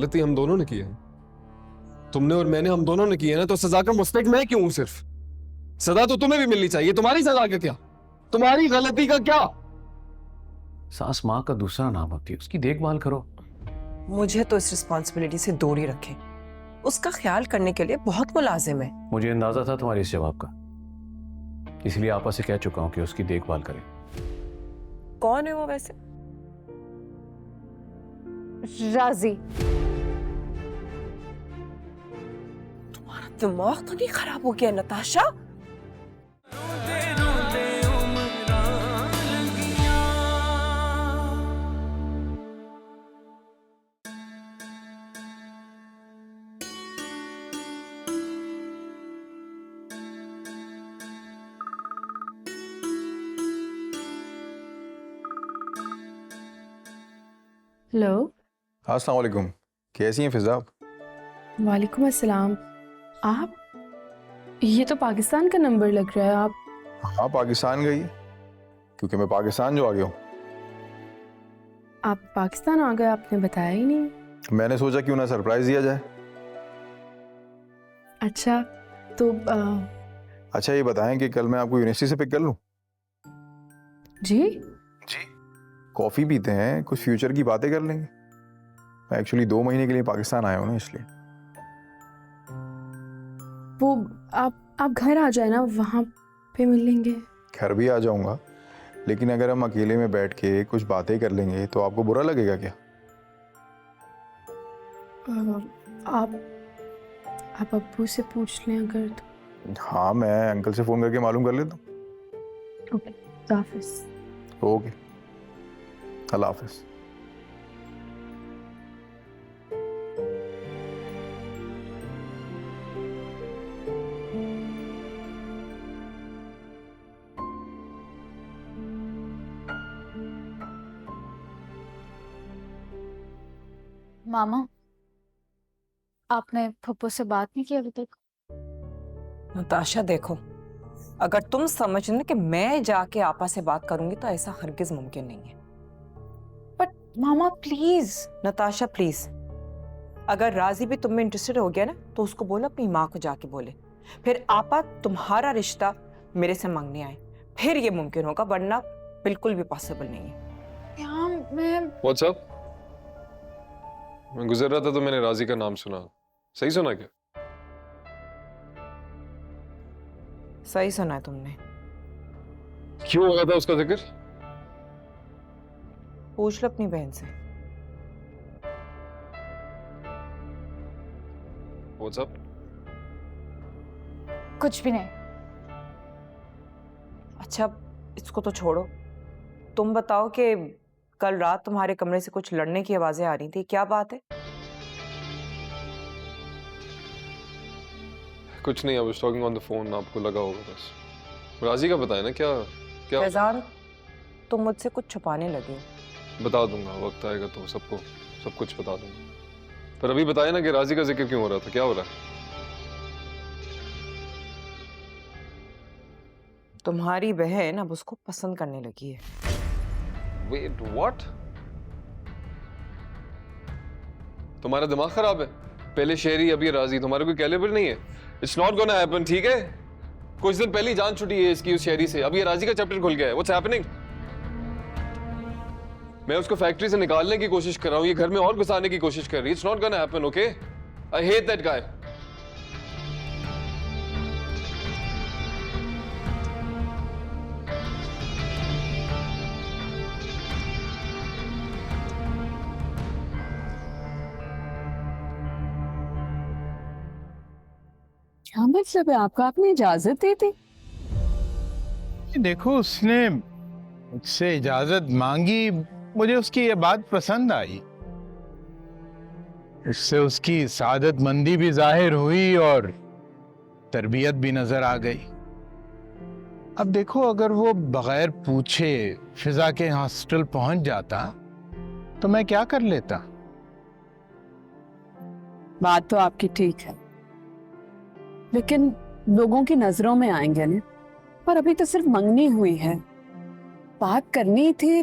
गलती हम दोनों ने की है, तुमने और मैंने, हम दोनों ने की है ना, तो सजा का मुस्तहिक मैं क्यों हूं? सिर्फ सजा तो तुम्हें भी मिलनी चाहिए। तुम्हारी सजा का क्या, तुम्हारी गलती का क्या? सास माँ का दूसरा नाम होती है, उसकी देखभाल करो। मुझे तो इस रिस्पॉन्सिबिलिटी से दूर ही रखें। उसका ख्याल करने के लिए बहुत मुलाजिम है। मुझे अंदाजा था तुम्हारे इस जवाब का, इसलिए आपा से कह चुका हूं कि उसकी देखभाल करें। कौन है वो वैसे? राजी। तुम्हारा दिमाग तो नहीं खराब हो गया नताशा? हेलो। अस्सलाम वालेकुम, कैसी हैं फिजा? वालेकुम अस्सलाम। आप, ये तो पाकिस्तान का नंबर लग रहा है। आप? हाँ, पाकिस्तान गई क्योंकि मैं पाकिस्तान जो आ गया हूँ। आप पाकिस्तान आ गए, आपने बताया ही नहीं। मैंने सोचा क्यों ना सरप्राइज दिया जाए। अच्छा तो अच्छा ये बताएं कि कल मैं आपको यूनिवर्सिटी से पिक कर लूँ? जी? जी। कॉफ़ी पीते हैं, कुछ फ्यूचर की बातें कर लेंगे। मैं एक्चुअली 2 महीने के लिए पाकिस्तान आया हूँ ना, इसलिए। वो आप घर आ जाए ना, वहाँ पे मिल लेंगे। घर भी आ जाऊँगा, लेकिन अगर हम अकेले में बैठ के कुछ बातें कर लेंगे तो आपको बुरा लगेगा क्या? आप अब्बू से पूछ लें अगर तो। हाँ, मैं अंकल से फ़ोन करके मालूम कर लेता हूँ। ओके, हाफिज़। ओके, अल्लाह हाफिज़। मामा, आपने पप्पू से बात नहीं की अभी तक? नताशा देखो, अगर तुम समझ ना कि मैं जाके आपा से बात करूंगी तो ऐसा हरगिज मुमकिन नहीं है। But mama please. Natasha please, अगर राजी भी तुम में इंटरेस्टेड हो गया ना तो उसको बोलो अपनी माँ को जाके बोले, फिर आपा तुम्हारा रिश्ता मेरे से मांगने आए, फिर ये मुमकिन होगा, वरना बिल्कुल भी पॉसिबल नहीं है। यहाँ मैं व्हाट्सअप, मैं गुजर रहा था तो मैंने राजी का नाम सुना। सही सुना क्या? सही सुना है तुमने। क्यों होगा था उसका जिक्र? पूछ लो अपनी बहन से। व्हाट्सअप? कुछ भी नहीं। अच्छा इसको तो छोड़ो, तुम बताओ कि कल रात तुम्हारे कमरे से कुछ लड़ने की आवाजें आ रही थी, क्या बात है? कुछ नहीं, I was talking on the phone, आपको लगा होगा बस। राजी का बताया ना, क्या क्या? फैजान, तुम मुझसे कुछ छुपाने लगे हो। बता दूंगा, वक्त आएगा तो सबको सब कुछ बता दूंगा। पर अभी बताया ना कि राजी का जिक्र क्यों हो रहा था, क्या हो रहा है? तुम्हारी बहन अब उसको पसंद करने लगी है। Wait what? तुम्हारा दिमाग खराब है? पहले शेरी अभी राजी, तुम्हारा कोई कैलिबर नहीं है। इट्स नॉट गोना हैपन, ठीक है? कुछ दिन पहले जान छुटी है इसकी उस शेरी से, अभी ये राजी का चैप्टर खुल गया है। What's happening? मैं उसको फैक्ट्री से निकालने की कोशिश कर रहा हूँ, ये घर में और घुसाने की कोशिश कर रही है। It's not gonna happen, okay? I hate that guy. क्या मतलब है आपका? आपने इजाजत दे दी? देखो, उसने मुझसे इजाजत मांगी, मुझे उसकी ये बात पसंद आई। इससे उसकी सादतमंदी भी जाहिर हुई और तरबियत भी नजर आ गई। अब देखो, अगर वो बगैर पूछे फिजा के हॉस्टल पहुंच जाता तो मैं क्या कर लेता। बात तो आपकी ठीक है, लेकिन लोगों की नजरों में आएंगे ना। पर अभी तो सिर्फ मंगनी हुई है, बात करनी थी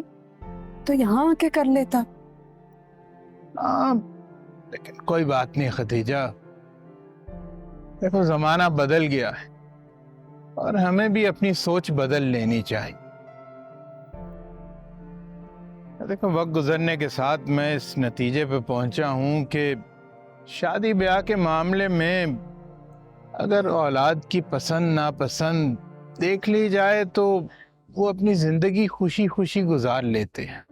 तो यहाँ आके कर लेता। लेकिन कोई बात नहीं खदीजा, देखो जमाना बदल गया है और हमें भी अपनी सोच बदल लेनी चाहिए। देखो वक्त गुजरने के साथ मैं इस नतीजे पे पहुंचा हूं कि शादी ब्याह के मामले में अगर औलाद की पसंद नापसंद देख ली जाए तो वो अपनी जिंदगी खुशी खुशी गुजार लेते हैं,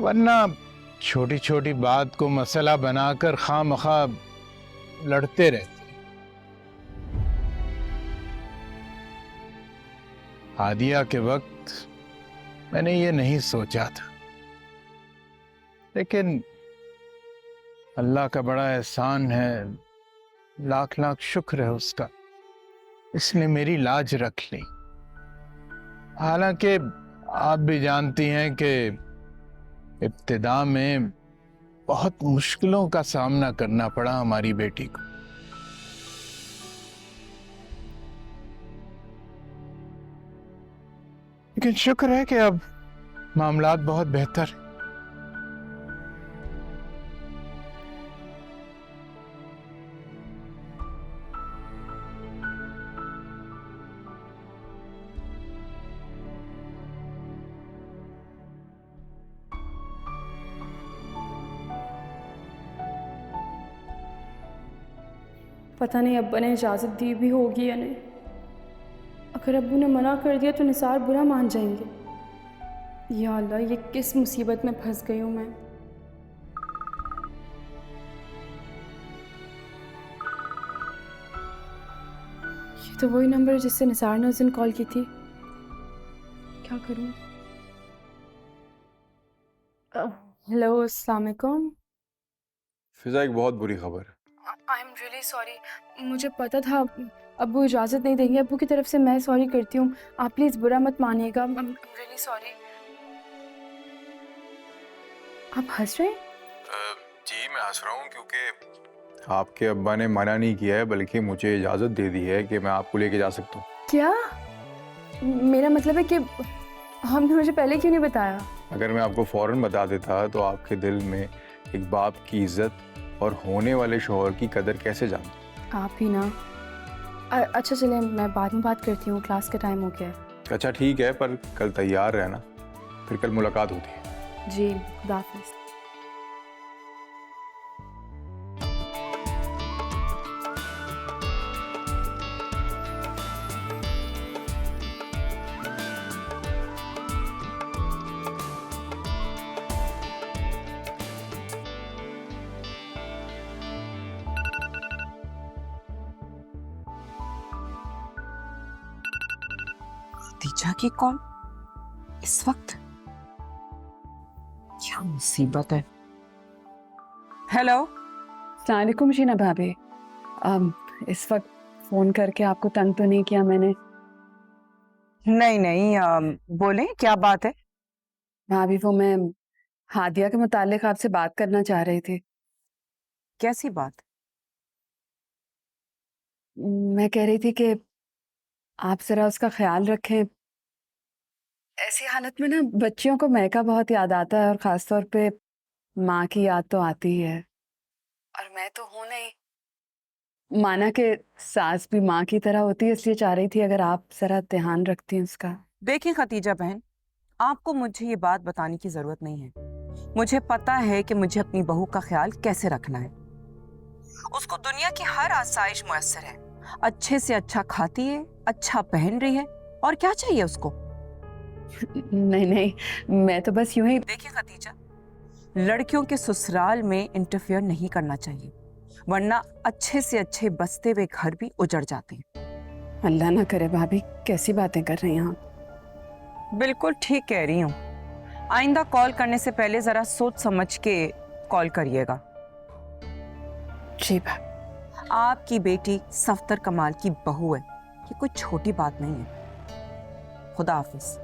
वरना छोटी छोटी बात को मसला बनाकर खामखा लड़ते रहते। हादिया के वक्त मैंने ये नहीं सोचा था, लेकिन अल्लाह का बड़ा एहसान है, लाख लाख शुक्र है उसका, इसने मेरी लाज रख ली। हालांकि आप भी जानती हैं कि इब्तिदा में बहुत मुश्किलों का सामना करना पड़ा हमारी बेटी को। लेकिन शुक्र है कि अब मामलात बहुत बेहतर हैं। पता नहीं अब्बा ने इजाज़त दी भी होगी या नहीं। अगर अब्बू ने मना कर दिया तो निसार बुरा मान जाएंगे। या अल्लाह, ये किस मुसीबत में फंस गई हूँ मैं। ये तो वही नंबर है जिससे निसार ने उस दिन कॉल की थी। क्या करूँ? हेलो, अस्सलाम वालेकुम। फिजा, एक बहुत बुरी खबर है। आई एम रियली सॉरी, मुझे पता था अब्बू इजाज़त नहीं देंगे। अब्बू की तरफ से मैं सॉरी करती हूँ, आप प्लीज़ बुरा मत मानिएगा। I am really sorry. आप हंस रहे हैं? जी मैं हंस रहा हूँ क्योंकि आपके अब्बा ने मना नहीं किया है, बल्कि मुझे इजाज़त दे दी है कि मैं आपको लेके जा सकता हूँ। क्या? मेरा मतलब है कि हमने मुझे पहले क्यों नहीं बताया? अगर मैं आपको फ़ौरन बता देता तो आपके दिल में एक बाप की इज्जत और होने वाले शौहर की कदर कैसे जानते? आप ही ना। अच्छा चलें, मैं बाद में बात करती हूँ, क्लास का टाइम हो गया है। अच्छा ठीक है, पर कल तैयार रहना, फिर कल मुलाकात होती है। जी, खुदा हाफिज़। खदीजा की कॉल इस वक्त? क्या मुसीबत है। हेलो। अस्सलाम वालेकुम शीना भाभी। इस वक्त फोन करके आपको तंग तो नहीं किया मैंने? नहीं नहीं, बोले क्या बात है? भाभी वो मैं हादिया के मुतालिक आपसे बात करना चाह रही थी। कैसी बात? मैं कह रही थी कि आप जरा उसका ख्याल रखें। ऐसी हालत में ना बच्चियों को मैका बहुत याद आता है, और खासतौर पे माँ की याद तो आती ही है। और मैं तो हूं नहीं, माना कि सास भी माँ की तरह होती है, इसलिए चाह रही थी अगर आप जरा ध्यान रखती हैं उसका। देखिए खतीजा बहन, आपको मुझे ये बात बताने की जरूरत नहीं है। मुझे पता है कि मुझे अपनी बहू का ख्याल कैसे रखना है। उसको दुनिया की हर आसाइश मुयस्सर है, अच्छे से अच्छा खाती है, अच्छा पहन रही है, और क्या चाहिए उसको? नहीं नहीं, मैं तो बस यूं ही। देखिए खतीजा, लड़कियों के ससुराल में इंटरफेयर नहीं करना चाहिए, वरना अच्छे से अच्छे बसते हुए घर भी उजड़ जाते हैं। अल्लाह ना करे भाभी, कैसी बातें कर रही हैं आप? बिल्कुल ठीक कह रही हूँ। आइंदा कॉल करने से पहले जरा सोच समझ के कॉल करिएगा। जी भाभी। आपकी बेटी सफ्तर कमाल की बहू है, ये कोई छोटी बात नहीं है। खुदा हाफिज।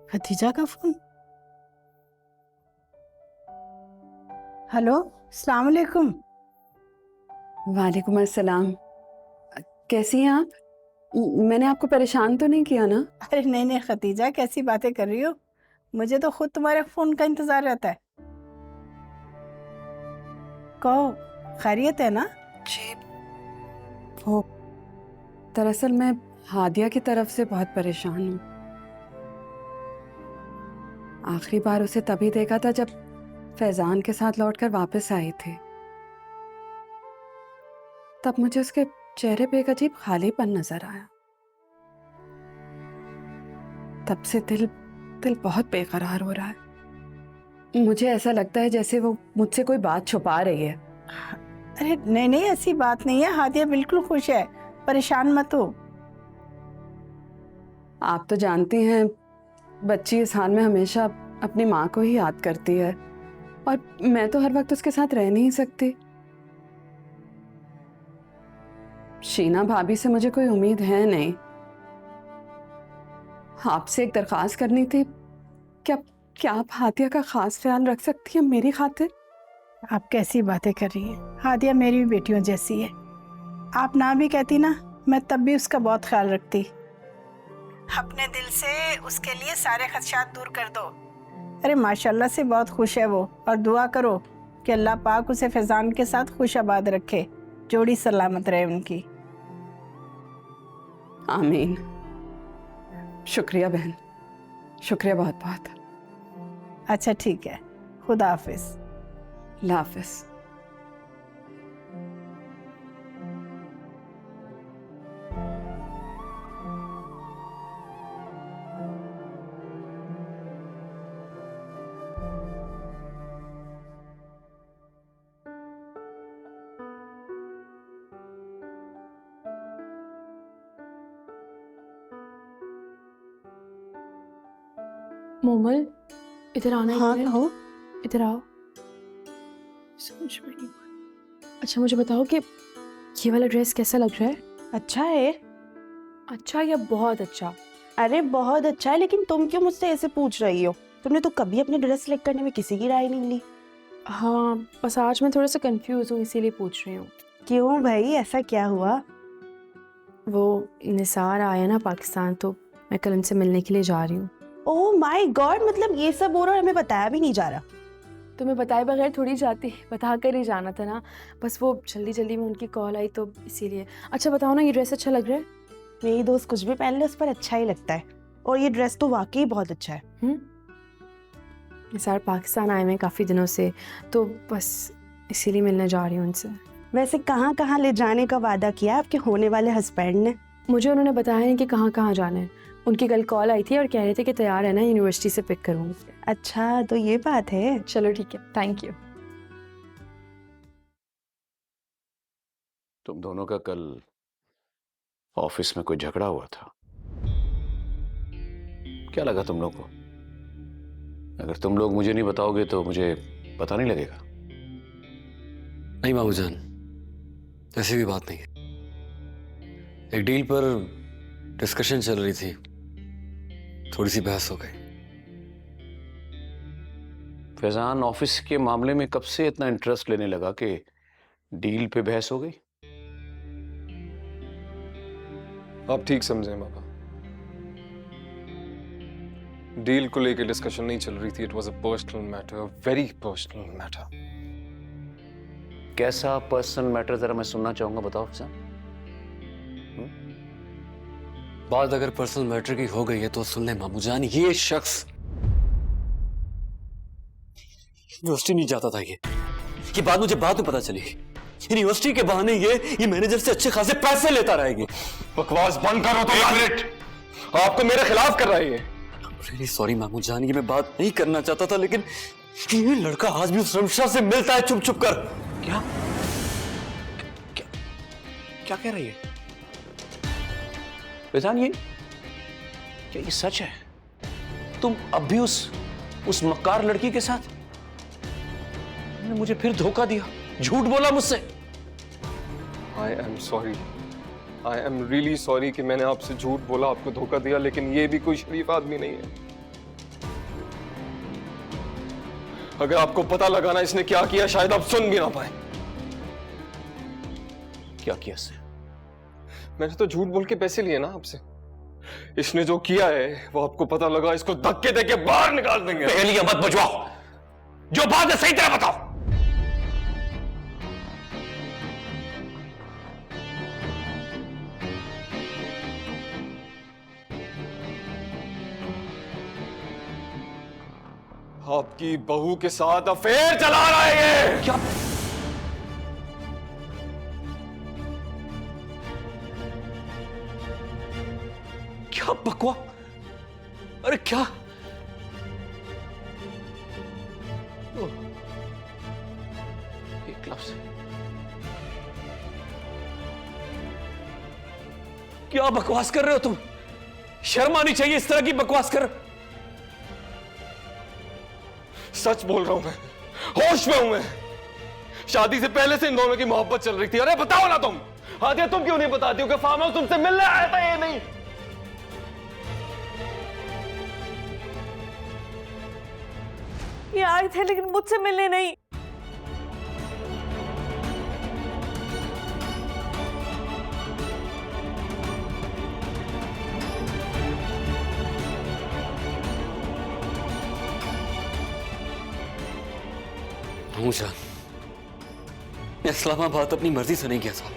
खदीजा का फोन। हेलो, अस्सलाम वालेकुम। वालेकुम अस्सलाम। कैसी हैं आप? मैंने आपको परेशान तो नहीं किया ना? अरे नहीं नहीं खदीजा, कैसी बातें कर रही हो? मुझे तो खुद तुम्हारे फोन का इंतजार रहता है। कहो, खैरियत है ना? जी, वो दरअसल मैं हादिया की तरफ से बहुत परेशान हूँ। आखिरी बार उसे तभी देखा था जब फैजान के साथ लौटकर वापस आई थी। तब मुझे उसके चेहरे पे एक अजीब खालीपन नजर आया। तब से दिल बहुत बेकरार हो रहा है। मुझे ऐसा लगता है जैसे वो मुझसे कोई बात छुपा रही है। अरे नहीं नहीं, ऐसी बात नहीं है। हादिया बिल्कुल खुश है, परेशान मत हो। आप तो जानती हैं, बच्ची इस हाल में हमेशा अपनी माँ को ही याद करती है, और मैं तो हर वक्त उसके साथ रह नहीं सकती। शीना भाभी से मुझे कोई उम्मीद है नहीं। आपसे एक दरख्वास्त करनी थी। क्या आप हादिया का खास ख्याल रख सकती हैं मेरी खातिर? आप कैसी बातें कर रही हैं? हादिया मेरी भी बेटियों जैसी है। आप ना भी कहती ना, मैं तब भी उसका बहुत ख्याल रखती। अपने दिल से उसके लिए सारे खदशात दूर कर दो। अरे माशाल्लाह से बहुत खुश है वो, और दुआ करो कि अल्लाह पाक उसे फैजान के साथ खुश आबाद रखे, जोड़ी सलामत रहे उनकी। आमीन। शुक्रिया बहन, शुक्रिया बहुत बहुत। अच्छा ठीक है, खुदा हाफिज। अल्लाह हाफिज। मोमल, इधर आना। हाँ इधर कहो। इधर आओ। समझ में नहीं। अच्छा मुझे बताओ कि ये वाला ड्रेस कैसा लग रहा है? अच्छा है। अच्छा या बहुत अच्छा? अरे बहुत अच्छा है, लेकिन तुम क्यों मुझसे ऐसे पूछ रही हो? तुमने तो कभी अपनी ड्रेस सिलेक्ट करने में किसी की राय नहीं ली। हाँ, बस आज मैं थोड़ा सा कंफ्यूज हूँ, इसीलिए पूछ रही हूँ। क्यों भाई, ऐसा क्या हुआ? वो निसार आया ना पाकिस्तान, तो मैं कल उनसे मिलने के लिए जा रही हूँ। ओह माय गॉड, मतलब ये सब हो रहा है, हमें बताया भी नहीं जा रहा। तुम्हें बताए बगैर थोड़ी जाती, बता कर ही जाना था ना। बस वो जल्दी जल्दी में उनकी कॉल आई तो इसीलिए। अच्छा बताओ ना, ये ड्रेस अच्छा लग रहा है? मेरी दोस्त कुछ भी पहन ले उस पर अच्छा ही लगता है, और ये ड्रेस तो वाकई बहुत अच्छा है। निसार पाकिस्तान आए हैं काफ़ी दिनों से, तो बस इसीलिए मिलने जा रही हूँ उनसे। वैसे कहाँ कहाँ ले जाने का वादा किया आपके होने वाले हस्बैंड ने? मुझे उन्होंने बताया नहीं कि कहाँ कहाँ जाना है। उनकी कल कॉल आई थी और कह रहे थे कि तैयार है ना, यूनिवर्सिटी से पिक करूँगी। अच्छा तो ये बात है। चलो ठीक है, थैंक यू। तुम दोनों का कल ऑफिस में कोई झगड़ा हुआ था, क्या लगा तुम लोग को? अगर तुम लोग मुझे नहीं बताओगे तो मुझे पता नहीं लगेगा। नहीं बाबूजान, ऐसी भी बात नहीं है। एक डील पर डिस्कशन चल रही थी, थोड़ी सी बहस हो गई। फैजान ऑफिस के मामले में कब से इतना इंटरेस्ट लेने लगा कि डील पे बहस हो गई? आप ठीक समझे बाबा, डील को लेकर डिस्कशन नहीं चल रही थी। It was a personal matter, very personal matter. कैसा पर्सनल मैटर, जरा मैं सुनना चाहूंगा, बताओ फैजान। बात अगर पर्सनल मैटर की हो गई है तो सुन ले मामूजान, ये शख्स यूनिवर्सिटी नहीं जाता था। ये बात मुझे बाद में पता चली। यूनिवर्सिटी के बहाने ये मैनेजर से अच्छे खासे पैसे लेता रहेगी। बकवास बंद करो तो। एक मिनट, आपको मेरे खिलाफ कर रहा है ये। रियली सॉरी मामूजान, ये मैं बात नहीं करना चाहता था, लेकिन ये लड़का आज भी उस रमशा से मिलता है चुप चुप कर। क्या क्या, क्या कह रही है फैजान? ये क्या ये सच है? तुम अब भी उस मक्कार लड़की के साथ? मुझे फिर धोखा दिया, झूठ बोला मुझसे। I am sorry, I am really sorry कि मैंने आपसे झूठ बोला, आपको धोखा दिया, लेकिन ये भी कोई शरीफ आदमी नहीं है। अगर आपको पता लगाना इसने क्या किया, शायद आप सुन भी ना पाए। क्या किया इसने? मैंने तो झूठ बोल के पैसे लिए ना आपसे। इसने जो किया है वो आपको पता लगा, इसको धक्के देके बाहर निकाल देंगे। पहले मत बजवाओ, जो बात है सही तरह बताओ। आपकी बहू के साथ अफेयर चला रहा है ये। क्या? क्या बकवास? अरे क्या? एक लफ्ज। क्या बकवास कर रहे हो तुम? शर्म आनी चाहिए इस तरह की बकवास कर। सच बोल रहा हूं मैं, होश में हूं मैं। शादी से पहले से इन दोनों की मोहब्बत चल रही थी। अरे बताओ ना तुम। हादिया तुम क्यों नहीं बताती हो कि फार्म हाउस तुमसे मिलने आया था? ये नहीं, ये आए थे लेकिन मुझसे मिलने नहीं। जान, मैं इस्लामाबाद अपनी मर्जी से नहीं गया था,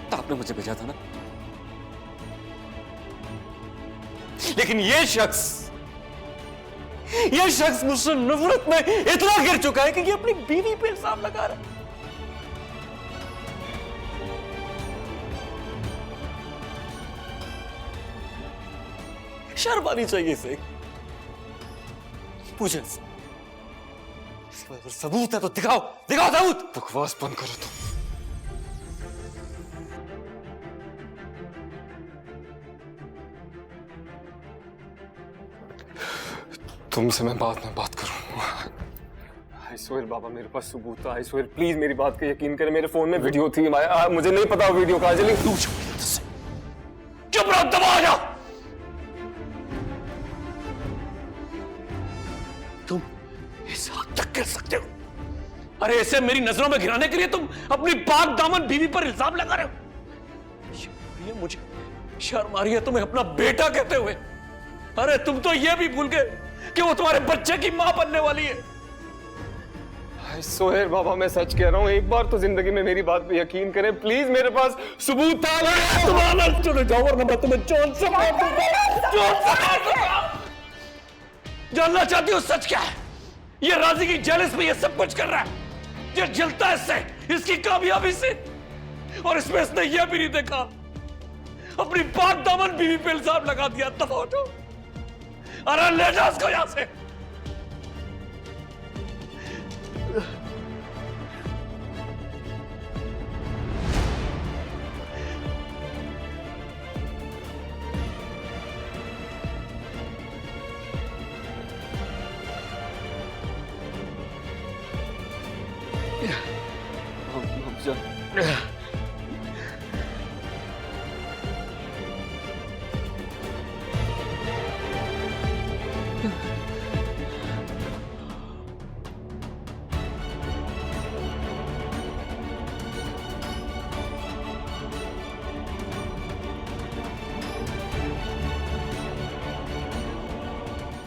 तो आपने मुझे भेजा था ना। लेकिन ये शख्स मुझसे नफरत में इतना गिर चुका है कि ये अपनी बीवी पे इल्जाम लगा रहा है। शर्म आनी चाहिए इसे। पूछे अगर सबूत है तो दिखाओ, दिखाओ सबूत। बकवास बंद करो तुमसे मैं बाद में बात करूं। आई स्वेयर बाबा, मेरे पास सबूत था। आई स्वेयर, प्लीज मेरी बात का यकीन करें। मेरे फोन में वीडियो थी। मुझे नहीं पता वीडियो का। चुप रहो, दबा जाओ। तुम इस हद तक कर सकते हो? अरे ऐसे मेरी नजरों में गिराने के लिए तुम अपनी पाक दामन बीवी पर इल्जाम लगा रहे हो। मुझे शर्म आ रही है तुम्हें अपना बेटा कहते हुए। अरे तुम तो ये भी भूल गए कि वो तुम्हारे बच्चे की मां बनने वाली है। आई स्वेयर बाबा, मैं सच कह रहा हूं। एक बार तो जिंदगी में मेरी बात पे यकीन करें प्लीज। मेरे पास सबूत था। चले जाओ वरना मैं तुम्हें जान से मार दूंगा। जानना चाहती हो सच क्या है? ये राजी की जेलस में ये सब कुछ कर रहा है। ये जलता है इससे, इसकी कामयाबी से। और इसमें इसने ये भी नहीं देखा, अपनी पाक दामन बीवी पे इल्जाम लगा दिया। दफा हो जाओ। अरे ले जाओ उसको यहां से।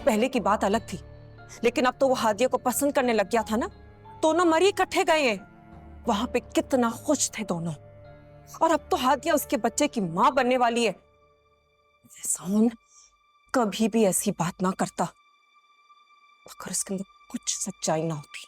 पहले की बात अलग थी, लेकिन अब तो वो हादिया को पसंद करने लग गया था ना। दोनों मरी इकट्ठे गए हैं। वहां पे कितना खुश थे दोनों। और अब तो हादिया उसके बच्चे की मां बनने वाली है। एहसान कभी भी ऐसी बात ना करता अगर उसके अंदर कुछ सच्चाई ना होती।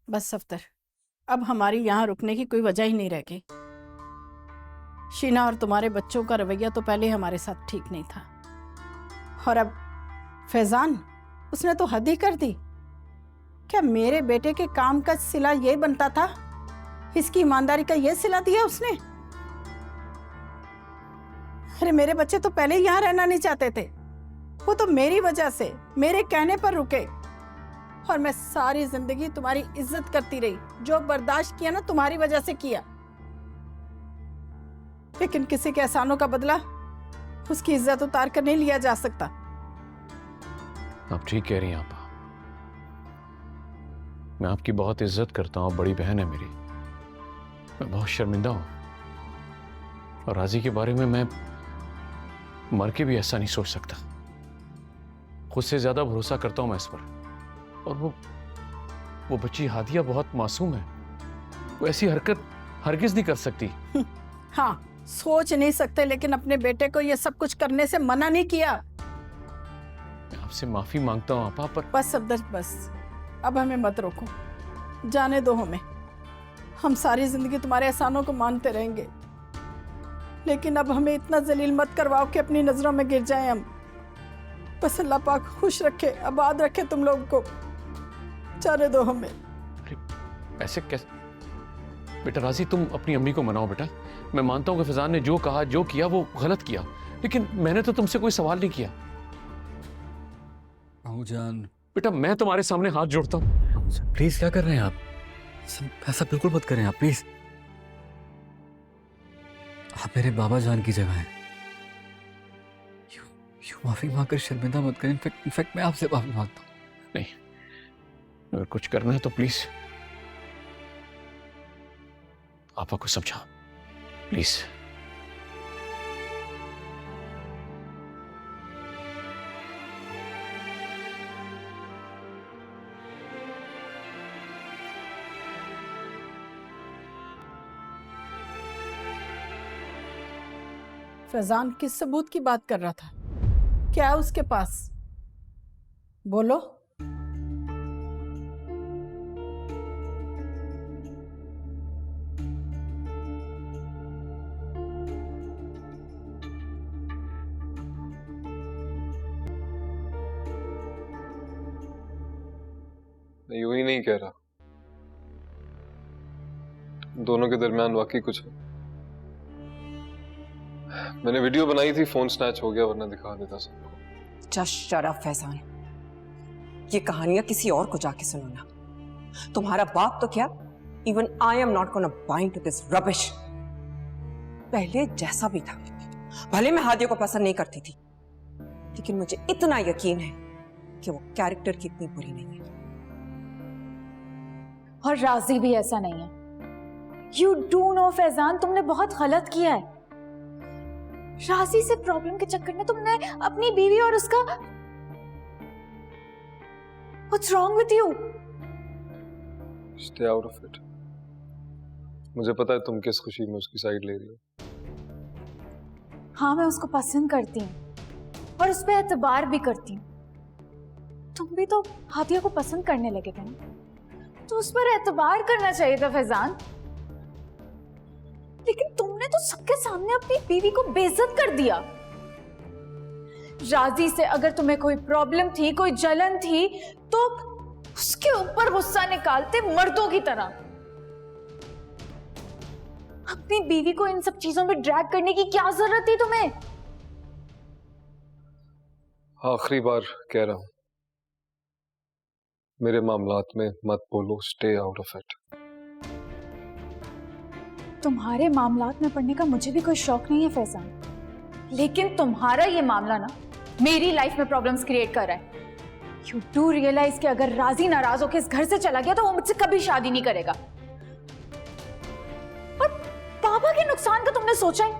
बस सफ्तर, अब हमारी यहाँ रुकने की कोई वजह ही नहीं रह गई। शीना और तुम्हारे बच्चों का रवैया तो पहले हमारे साथ ठीक नहीं था, और अब फैजान, उसने तो हद ही कर दी। क्या मेरे बेटे के काम का सिला ये बनता था? इसकी ईमानदारी का ये सिला दिया उसने? अरे मेरे बच्चे तो पहले यहाँ रहना नहीं चाहते थे। वो तो मेरी वजह से, मेरे कहने पर रुके, और मैं सारी जिंदगी तुम्हारी इज्जत करती रही, जो बर्दाश्त किया ना तुम्हारी वजह से किया। लेकिन किसी के एहसानों का बदला उसकी इज्जत उतार कर नहीं लिया जा सकता। आप ठीक कह रही हैं आपा। मैं आपकी बहुत इज्जत करता हूँ, बड़ी बहन है मेरी। मैं बहुत शर्मिंदा हूं और राजी के बारे में मैं मर के भी ऐसा नहीं सोच सकता। खुद से ज्यादा भरोसा करता हूं मैं इस पर। और वो बच्ची हादिया बहुत मासूम है, वो ऐसी हरकत हरगिज नहीं कर सकती। हाँ, सोच नहीं सकते, लेकिन अपने बेटे को ये सब कुछ करने से मना नहीं किया। मैं आपसे माफी मांगता हूं आपा, पर बस सफदर बस, अब हमें मत रोको, जाने दो हमें। हम सारी जिंदगी तुम्हारे एहसानों को मानते रहेंगे, लेकिन अब हमें इतना जलील मत करवाओ कि अपनी नजरों में गिर जाएं हम। बस अल्लाह पाक खुश रखे, आबाद रखे तुम लोगों को, जाने दो हमें। ऐसे कैसे? बेटा राजी, तुम अपनी अम्मी को मनाओ बेटा। मैं मानता हूं कि फैजान ने जो कहा जो किया वो गलत किया, लेकिन मैंने तो तुमसे कोई सवाल नहीं किया। जान बेटा मैं तुम्हारे सामने हाथ जोड़ता हूँ। प्लीज, क्या कर रहे हैं आप? ऐसा बिल्कुल मत करें आप, प्लीज। आप मेरे बाबा जान की जगह हैं। यू माफी मांगकर शर्मिंदा मत करें। इनफैक्ट मैं आपसे माफी मांगता हूँ। नहीं, अगर कुछ करना है तो प्लीज आपा को समझा, प्लीज। फैजान किस सबूत की बात कर रहा था? क्या है उसके पास? बोलो। मैं यूं ही नहीं कह रहा, दोनों के दरमियान वाकई कुछ है। मैंने वीडियो बनाई थी, फोन स्नैच हो गया, वरना दिखा देता सबको। जस्ट शट अप फैजान, ये कहानियां किसी और को जाके सुनाना। तुम्हारा बाप तो क्या, even I am not gonna buy into this rubbish. पहले जैसा भी था, भले मैं हादिया को पसंद नहीं करती थी, लेकिन मुझे इतना यकीन है कि वो कैरेक्टर की इतनी बुरी नहीं है। और राजी भी ऐसा नहीं है। यू डू नो फैजान, तुमने बहुत गलत किया है। राजी से प्रॉब्लम के चक्कर में तुमने अपनी बीवी और उसका What's wrong with you? Stay out of it. मुझे पता है तुम किस खुशी में उसकी साइड ले रही हो। हाँ, मैं उसको पसंद करती हूँ और उस पर एतबार भी करती हूँ। तुम भी तो हादिया को पसंद करने लगे थे ना, तो उस पर एतबार करना चाहिए था फैजान। लेकिन तुमने तो सबके सामने अपनी बीवी को बेइज्जत कर दिया। राजी से अगर तुम्हें कोई प्रॉब्लम थी, कोई जलन थी, तो उसके ऊपर गुस्सा निकालते मर्दों की तरह। अपनी बीवी को इन सब चीजों में ड्रैग करने की क्या जरूरत थी तुम्हें? आखिरी बार कह रहा हूं, मेरे मामलात में मत बोलो। Stay out of it. तुम्हारे मामलात में पढ़ने का मुझे भी कोई शौक नहीं है फैजान, लेकिन तुम्हारा ये मामला ना मेरी लाइफ में प्रॉब्लम्स क्रिएट कर रहा है। यू डू रियलाइज कि अगर राजी नाराज होकर इस घर से चला गया तो वो मुझसे कभी शादी नहीं करेगा। और पापा के नुकसान का तुमने सोचा ही?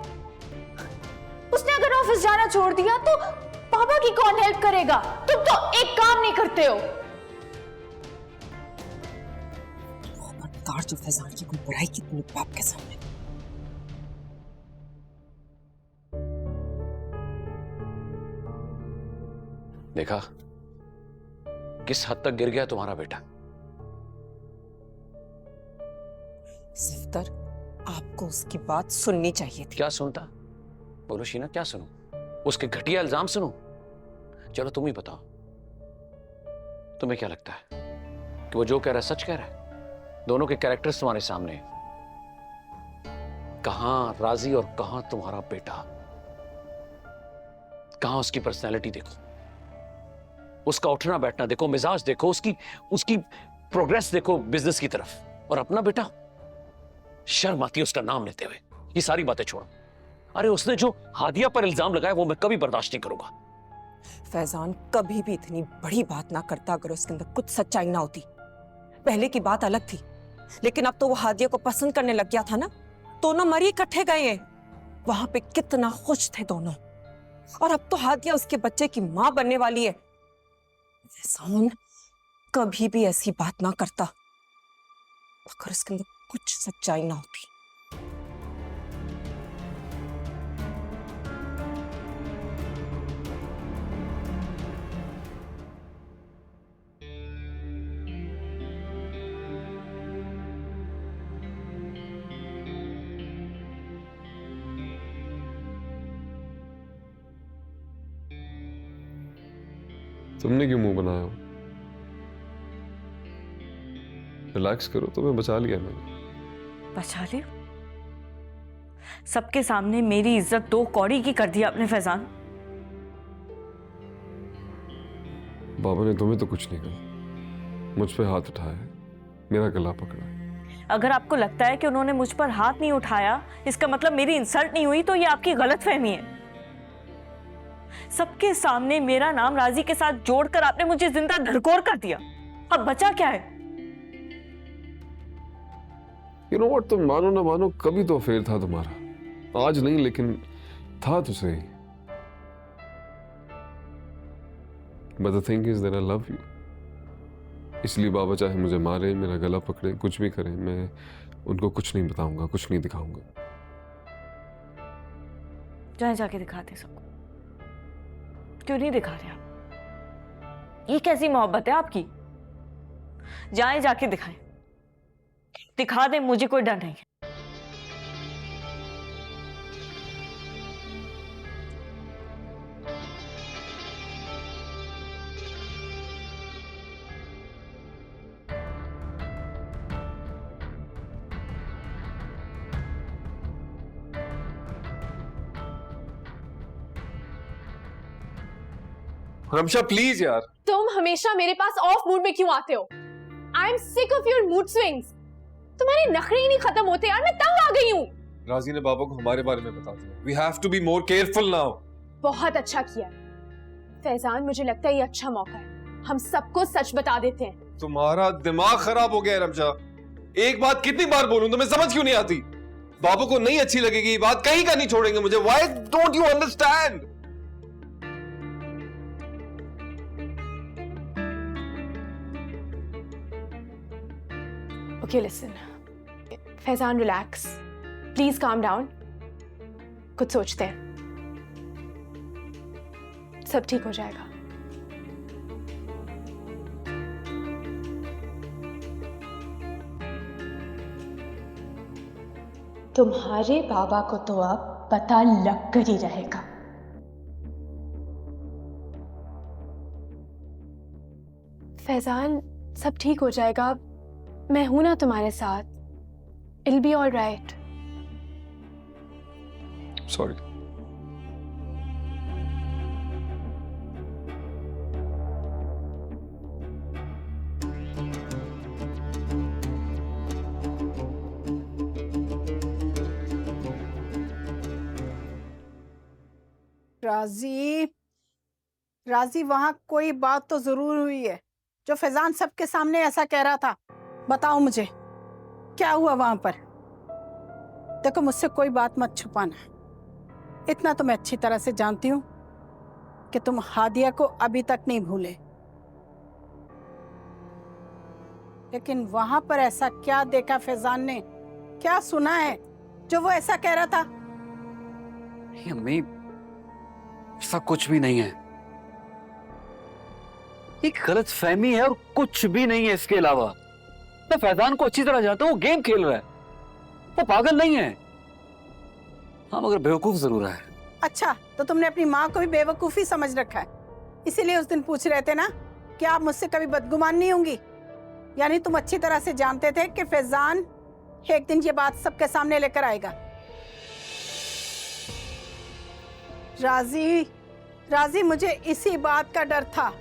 उसने अगर ऑफिस जाना छोड़ दिया तो पापा की कौन हेल्प करेगा? तुम तो एक काम नहीं करते हो। जो फैजान की कोई बुराई कितनी बाप के सामने। देखा किस हद तक गिर गया तुम्हारा बेटा। सफदर, आपको उसकी बात सुननी चाहिए थी। क्या सुनता? बोलो शीना, क्या सुनूं? उसके घटिया इल्जाम सुनूं? चलो तुम ही बताओ, तुम्हें क्या लगता है कि वो जो कह रहा है सच कह रहा है? दोनों के कैरेक्टर्स तुम्हारे सामने, कहां राजी और कहां तुम्हारा बेटा, कहां उसकी पर्सनैलिटी देखो। उसका उठना बैठना देखो, मिजाज देखो, उसकी उसकी प्रोग्रेस देखो बिजनेस की तरफ, और अपना बेटा, शर्म आती है उसका नाम लेते हुए। ये सारी बातें छोड़ो। अरे उसने जो हादिया पर इल्जाम लगाया वो मैं कभी बर्दाश्त नहीं करूंगा। फैजान कभी भी इतनी बड़ी बात ना करता अगर उसके अंदर कुछ सच्चाई ना होती। पहले की बात अलग थी, लेकिन अब तो वो हादिया को पसंद करने लग गया था ना। दोनों मरी इकट्ठे गए हैं, वहां पे कितना खुश थे दोनों, और अब तो हादिया उसके बच्चे की मां बनने वाली है। फैजान कभी भी ऐसी बात ना करता अगर उसके अंदर कुछ सच्चाई ना होती। तुमने क्यों मुंह बनाया हो? रिलैक्स करो, तुम्हें बचा लिया मैंने। बचा लिया? सबके सामने मेरी इज्जत 2 कौड़ी की कर दी आपने फैजान। बाबा ने तुम्हें तो कुछ नहीं कहा, मुझ पे हाथ उठाया है, मेरा गला पकड़ा है। अगर आपको लगता है कि उन्होंने मुझ पर हाथ नहीं उठाया इसका मतलब मेरी इंसल्ट नहीं हुई, तो ये आपकी गलतफहमी है। सबके सामने मेरा नाम राजी के साथ जोड़कर आपने मुझे जिंदा धड़कोर कर दिया। अब बचा क्या है? You know what, तुम मानो ना मानो कभी तो अफेयर था तुम्हारा, आज नहीं लेकिन था तो सही। But the thing is that I love you। इसलिए बाबा चाहे मुझे मारे, मेरा गला पकड़े, कुछ भी करें, मैं उनको कुछ नहीं बताऊंगा, कुछ नहीं दिखाऊंगा। जाए जाके दिखाते सबको। क्यों नहीं दिखा रहे आप? ये कैसी मोहब्बत है आपकी? जाए जाके दिखाएं, दिखा दे, मुझे कोई डर नहीं है। रमशा प्लीज यार। तुम हमेशा मेरे पास ऑफ मूड में क्यों आते हो? I am sick of your mood swings. तुम्हारे नखरे ही नहीं खत्म होते यार, मैं तंग आ गई हूँ। राजी ने बाबा को हमारे बारे में बता दिया। We have to be more careful now। बहुत अच्छा किया फैजान, मुझे लगता है ये अच्छा मौका है, हम सबको सच बता देते हैं। तुम्हारा दिमाग खराब हो गया है रमशा, एक बात कितनी बार बोलूं तुम्हें समझ क्यों नहीं आती? बाबू को नहीं अच्छी लगेगी ये बात, कहीं का नहीं छोड़ेंगे मुझे। Why don't you understand? Okay, listen. Faizan relax, please calm down, कुछ सोचते हैं, सब ठीक हो जाएगा। तुम्हारे बाबा को तो अब पता लग कर ही रहेगा। फैजान सब ठीक हो जाएगा, मैं हूं ना तुम्हारे साथ। It'll be all right। Sorry। राजी वहां कोई बात तो जरूर हुई है जो फैजान सबके सामने ऐसा कह रहा था। बताओ मुझे क्या हुआ वहां पर। देखो मुझसे कोई बात मत छुपाना, इतना तो मैं अच्छी तरह से जानती हूँ कि तुम हादिया को अभी तक नहीं भूले। लेकिन वहां पर ऐसा क्या देखा फैजान ने, क्या सुना है जो वो ऐसा कह रहा था? अम्मी ऐसा कुछ भी नहीं है, एक गलत फहमी है और कुछ भी नहीं है इसके अलावा। मैं फैजान को अच्छी तरह जानता हूँ, वो गेम खेल रहा है, वो पागल नहीं है। हाँ मगर बेवकूफ जरूर है। अच्छा तो तुमने अपनी माँ को भी बेवकूफी समझ रखा है, इसीलिए उस दिन पूछ रहे थे ना कि आप मुझसे कभी बदगुमान नहीं होंगी। यानी तुम अच्छी तरह से जानते थे कि फैजान एक दिन ये बात सबके सामने लेकर आएगा। राजी मुझे इसी बात का डर था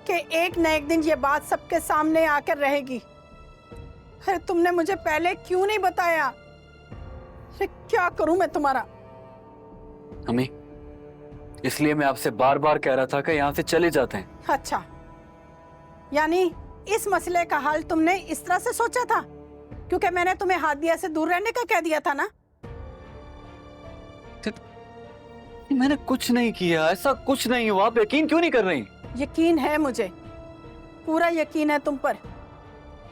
कि एक न एक दिन ये बात सबके सामने आकर रहेगी। अरे तुमने मुझे पहले क्यों नहीं बताया? अरे क्या करूं मैं तुम्हारा? अम्मी, इसलिए मैं आपसे बार बार कह रहा था कि यहाँ से चले जाते हैं। अच्छा, यानी इस मसले का हल तुमने इस तरह से सोचा था? क्योंकि मैंने तुम्हें हादिया से दूर रहने का कह दिया था ना। मैंने कुछ नहीं किया, ऐसा कुछ नहीं हुआ। आप यकीन क्यों नहीं कर रही? यकीन है मुझे, पूरा यकीन है तुम पर,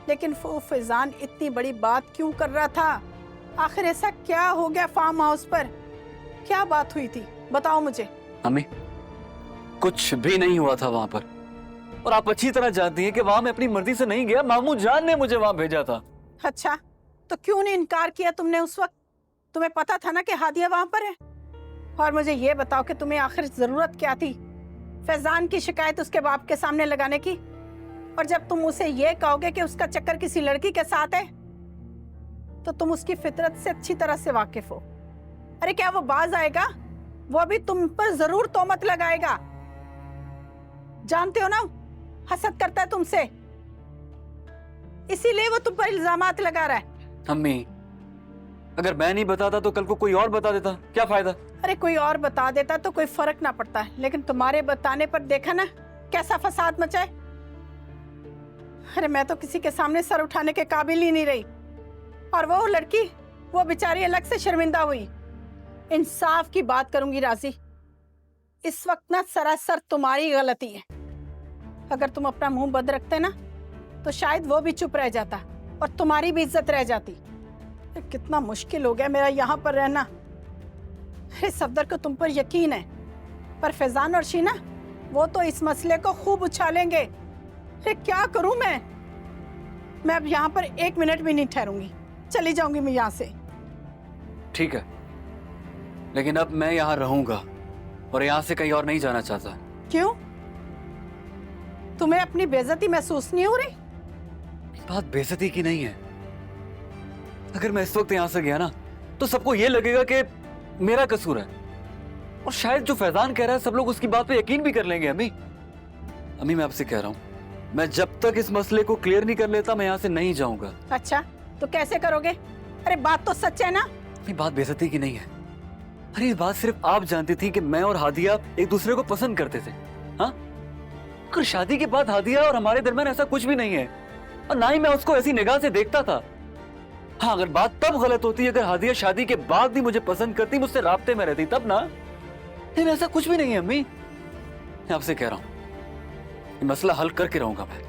लेकिन वो फैजान इतनी बड़ी बात क्यों कर रहा था? आखिर ऐसा क्या हो गया फार्म हाउस पर? क्या बात हुई थी, बताओ मुझे। अम्मी, कुछ भी नहीं हुआ था वहां पर, और आप अच्छी तरह जानती हैं कि वहां मैं अपनी मर्जी से नहीं गया, मामू जान ने मुझे वहां भेजा था। अच्छा, तो क्यों नहीं इनकार किया तुमने उस वक्त? तुम्हें पता था ना कि हादिया वहां पर है। और मुझे ये बताओ कि तुम्हें आखिर जरूरत क्या थी फैजान की शिकायत उसके बाप के सामने लगाने की? और जब तुम उसे ये कहोगे कि उसका चक्कर किसी लड़की के साथ है, तो तुम उसकी फितरत से अच्छी तरह से वाकिफ हो। अरे क्या वो बाज आएगा? वो भी तुम पर जरूर तोहमत लगाएगा। जानते हो ना, हसद करता है तुमसे, इसीलिए वो तुम पर इल्जामात लगा रहा है। अम्मी, अगर मैं नहीं बताता तो कल को कोई और बता देता, क्या फायदा? अरे कोई और बता देता तो कोई फर्क ना पड़ता, लेकिन तुम्हारे बताने पर देखा ना कैसा फसाद मचा है। अरे मैं तो किसी के सामने सर उठाने के काबिल ही नहीं रही, और वो लड़की, वो बेचारी अलग से शर्मिंदा हुई। इंसाफ की बात करूंगी राजी, इस वक्त ना सरासर तुम्हारी गलती है। अगर तुम अपना मुंह बंद रखते ना तो शायद वो भी चुप रह जाता और तुम्हारी भी इज्जत रह जाती। कितना मुश्किल हो गया मेरा यहाँ पर रहना। अरे सफदर को तुम पर यकीन है, पर फैजान और शीना वो तो इस मसले को खूब उछालेंगे। अरे क्या करूं मैं अब यहाँ पर एक मिनट भी नहीं ठहरूंगी, चली जाऊंगी मैं यहाँ से। ठीक है, लेकिन अब मैं यहाँ रहूंगा और यहाँ से कहीं और नहीं जाना चाहता। क्यों? तुम्हें अपनी बेइज्जती महसूस नहीं हो रही? बात बेइज्जती की नहीं है। अगर मैं इस वक्त यहाँ से गया ना तो सबको ये लगेगा कि मेरा कसूर है, और शायद जो फैजान कह रहा है सब लोग उसकी बात पे यकीन भी कर लेंगे। अम्मी मैं आपसे कह रहा हूँ, मैं जब तक इस मसले को क्लियर नहीं कर लेता मैं यहाँ से नहीं जाऊंगा। अच्छा, तो कैसे करोगे? अरे बात तो सच है ना? ये बात बेइज्जती की नहीं है। अरे ये बात सिर्फ आप जानती थी कि मैं और हादिया एक दूसरे को पसंद करते थे। हाँ, अगर शादी के बाद हादिया और हमारे दरमियान ऐसा कुछ भी नहीं है, और ना ही मैं उसको ऐसी निगाह से देखता था। हाँ, अगर बात तब गलत होती अगर हादिया शादी के बाद भी मुझे पसंद करती, मुझसे राब्ते में रहती, तब ना। लेकिन ऐसा कुछ भी नहीं है अम्मी, मैं आपसे कह रहा हूं, ये मसला हल करके रहूंगा मैं।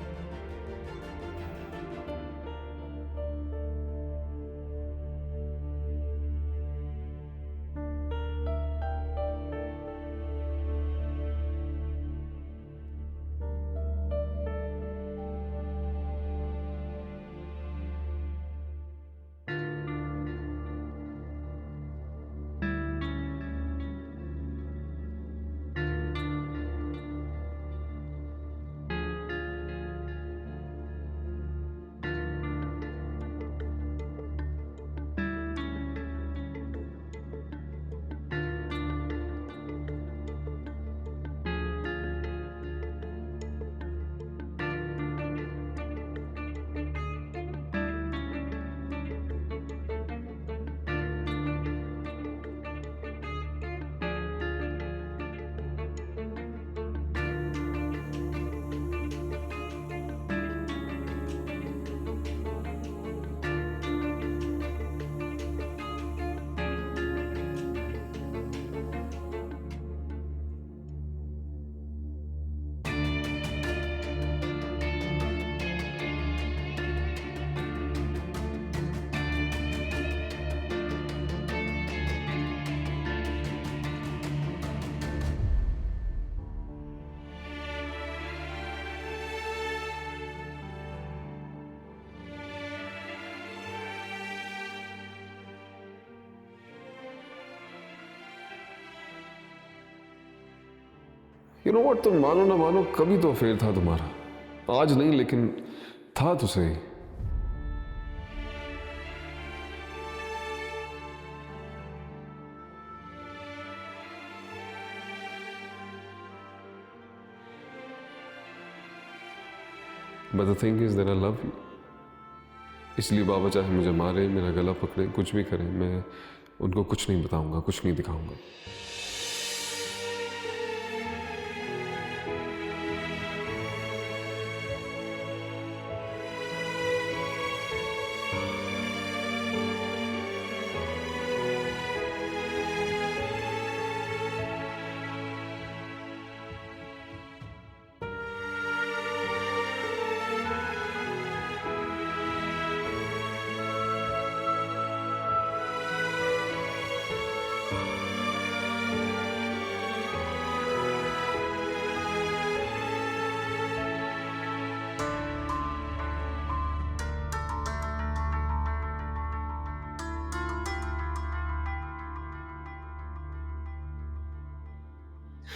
यू नो व्हाट, तुम मानो ना मानो कभी तो अफेयर था तुम्हारा, आज नहीं लेकिन था तो सही। But the thing is that I love you. इसलिए बाबा चाहे मुझे मारे, मेरा गला पकड़े, कुछ भी करें, मैं उनको कुछ नहीं बताऊंगा, कुछ नहीं दिखाऊंगा।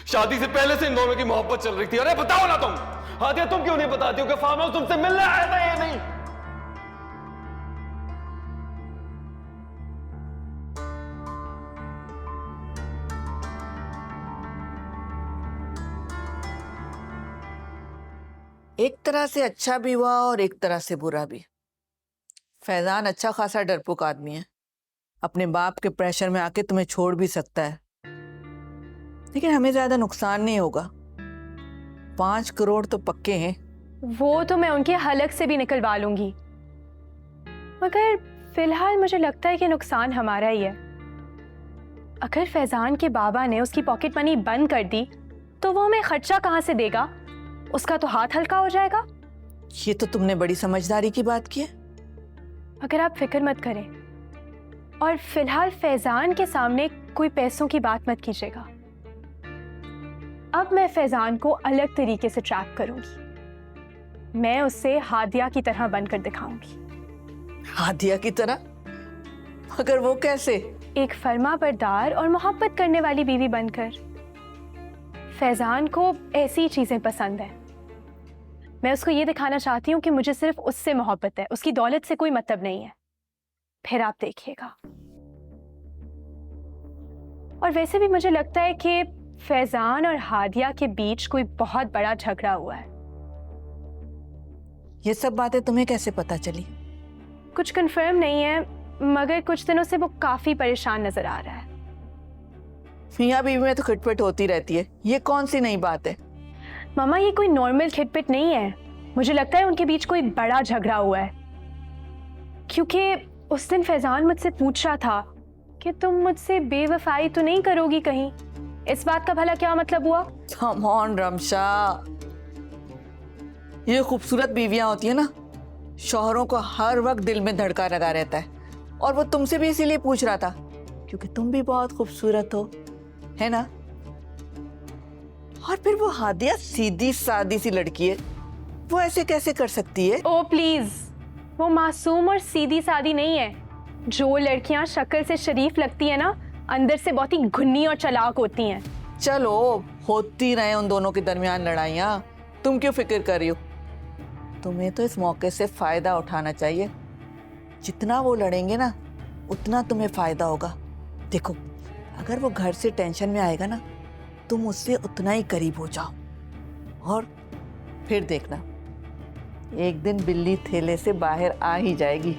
शादी से पहले से इन दोनों की मोहब्बत चल रही थी। अरे बताओ ना तुम, हादिया तुम क्यों नहीं बताती हो कि फार्म हाउस तुमसे मिलने आया था या नहीं? एक तरह से अच्छा भी हुआ और एक तरह से बुरा भी। फैजान अच्छा खासा डरपोक आदमी है, अपने बाप के प्रेशर में आके तुम्हें छोड़ भी सकता है, लेकिन हमें ज्यादा नुकसान नहीं होगा। 5 करोड़ तो पक्के हैं। वो तो मैं उनके हलक से भी निकलवा लूंगी, मगर फिलहाल मुझे लगता है कि नुकसान हमारा ही है। अगर फैजान के बाबा ने उसकी पॉकेट मनी बंद कर दी तो वो हमें खर्चा कहाँ से देगा? उसका तो हाथ हल्का हो जाएगा। ये तो तुमने बड़ी समझदारी की बात की है। अगर आप फिक्र मत करें और फिलहाल फैजान के सामने कोई पैसों की बात मत कीजिएगा। अब मैं फैजान को अलग तरीके से ट्रैप करूंगी। मैं उसे हादिया की तरह बनकर दिखाऊंगी। हादिया की तरह? मगर वो कैसे? एक फर्माबरदार और मोहब्बत करने वाली बीवी बनकर। फैजान को ऐसी चीजें पसंद है। मैं उसको ये दिखाना चाहती हूँ कि मुझे सिर्फ उससे मोहब्बत है, उसकी दौलत से कोई मतलब नहीं है। फिर आप देखिएगा। और वैसे भी मुझे लगता है कि फैजान और हादिया के बीच कोई बहुत बड़ा झगड़ा हुआ है। ये सब बातें तुम्हें कैसे पता चली? कुछ कंफर्म नहीं है, मगर कुछ दिनों से वो काफी परेशान नजर आ रहा है। मियां बीवी में तो खिटपिट होती रहती है, ये कौन सी नई बात है? मामा ये कोई नॉर्मल खिटपिट नहीं है। मुझे लगता है उनके बीच कोई बड़ा झगड़ा हुआ है, क्योंकि उस दिन फैजान मुझसे पूछ रहा था कि तुम मुझसे बेवफाई तो नहीं करोगी कहीं। इस बात का भला क्या मतलब हुआ? कम ऑन रमशा, ये खूबसूरत बीवियां होती है ना, शौहरों को हर वक्त दिल में धड़का लगा रहता है। और वो तुमसे भी इसीलिए पूछ रहा था क्योंकि तुम भी बहुत खूबसूरत हो, है ना? और फिर वो हादिया सीधी सादी सी लड़की है, वो ऐसे कैसे कर सकती है? ओ प्लीज, वो मासूम और सीधी सादी नहीं है। जो लड़कियां शक्ल से शरीफ लगती है ना, अंदर से बहुत ही घुन्नी और चालाक होती हैं। चलो होती रहे उन दोनों के दरमियान लड़ाइयाँ, तुम क्यों फिक्र कर रही हो? तुम्हें तो इस मौके से फायदा उठाना चाहिए। जितना वो लड़ेंगे ना, उतना तुम्हें फायदा होगा। देखो, अगर वो घर से टेंशन में आएगा ना, तुम उससे उतना ही करीब हो जाओ, और फिर देखना एक दिन बिल्ली थैले से बाहर आ ही जाएगी।